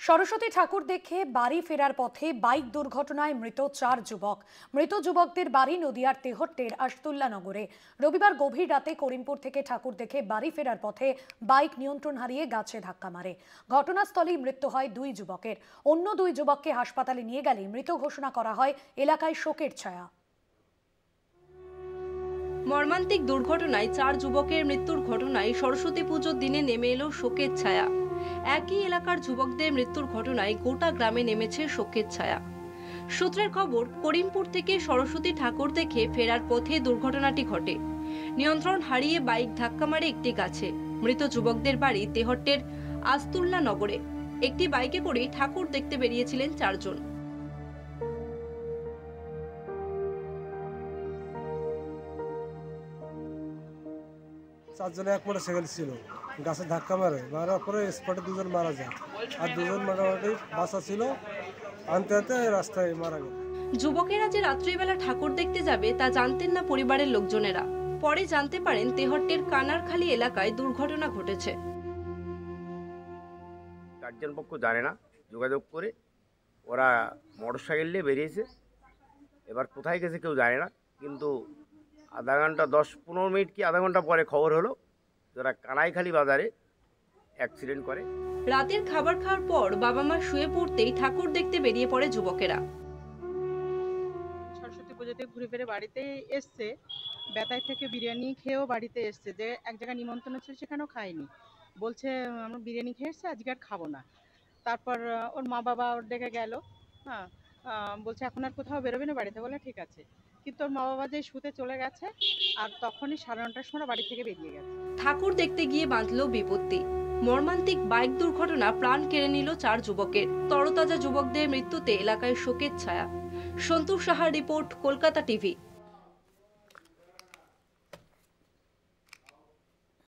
সরস্বতী ঠাকুর দেখে বাড়ি ফেরার পথে বাইক দুর্ঘটনায় মৃত 4 যুবক। মৃত যুবকদের বাড়ি নদিয়ার তেহট্টের আশতুল্লা নগরে। রবিবার গভীর রাতে করিমপুর থেকে ঠাকুর দেখে বাড়ি ফেরার পথে বাইক নিয়ন্ত্রণ হারিয়ে গাছে ধাক্কা মারে। ঘটনাস্থলেই মৃত্যু হয় 2 যুবকের। অন্য 2 যুবককে হাসপাতালে নিয়ে গেলে মৃত ঘোষণা করা হয়। এলাকায় শোকের ছায়া। মর্মান্তিক দুর্ঘটনায় 4 যুবকের মৃত্যুর ঘটনায় সরস্বতী পুজোর দিনে নেমে এলো শোকের ছায়া। একই এলাকার যুবকদের মৃত্যুর ঘটনায় গোটা গ্রামে নেমেছে শোকের ছায়া। সূত্রের খবর, করিমপুর থেকে সরস্বতী ঠাকুর দেখে ফেরার পথে দুর্ঘটনাটি ঘটে। নিয়ন্ত্রণ হারিয়ে বাইক ধাক্কা মারে একটি গাছে। মৃত যুবকদের বাড়ি তেহট্টের আশতুল্লা নগরে। একটি বাইকে করে ঠাকুর দেখতে বেরিয়েছিলেন 4 জন। চারজনে এক মোটরসাইকেল ছিল, গাছে ধাক্কা মারার পরে স্পটে 2 জন মারা যায়, আর 2 জন মোটামুটি বাঁচা ছিল, আনতে আনতে রাস্তায় মারা গেল। যুবকেরা যে রাত্রিবেলা ঠাকুর দেখতে যাবে তা জানতেন না পরিবারের লোকজনেরা। পরে জানতে পারেন তেহট্টের কানারখালী এলাকায় দুর্ঘটনা ঘটেছে। গার্জিয়ান পক্ষ জানে না, যোগাযোগ করে ওরা মোটরসাইকেল নিয়ে বেরিয়েছে। এবার কোথায় গেছে কেউ জানে না, কিন্তু আধা ঘন্টা 10-15 মিনিট কি আধা ঘন্টা পরে খবর হলো যারা কানাইখালী বাজারে অ্যাক্সিডেন্ট করে। রাতের খাবার খাওয়ার পর বাবা মা শুয়ে পড়তেই ঠাকুর দেখতে বেরিয়ে পড়ে যুবকেরা। সরস্বতী পুজোতে ঘুরে ফিরে বাড়িতে এসছে, বেতায় থেকে বিরিয়ানি খেয়েও বাড়িতে এসছে। যে এক জায়গায় নিমন্ত্রণ ছিল সেখানেও খায়নি, বলছে আমরা বিরিয়ানি খেয়ে এসছি, আজকে আর খাবো না। তারপর ওর মা বাবা ওর ডেকে গেল, হ্যাঁ, বলছে এখন আর কোথাও বেরোবে না বাড়িতে, বলে ঠিক আছে। কিন্তু ওর মা বাবা যে শুতে চলে গেছে, আর তখনই 9:30টার সময় বাড়ি থেকে বেরিয়ে গেছে। ঠাকুর দেখতে গিয়ে বাঁধল বিপত্তি। মর্মান্তিক বাইক দুর্ঘটনা প্রাণ কেড়ে নিল 4 যুবকের। তরতাজা যুবকদের মৃত্যুতে এলাকায় শোকের ছায়া। সন্তোষ সাহার রিপোর্ট, কলকাতা টিভি।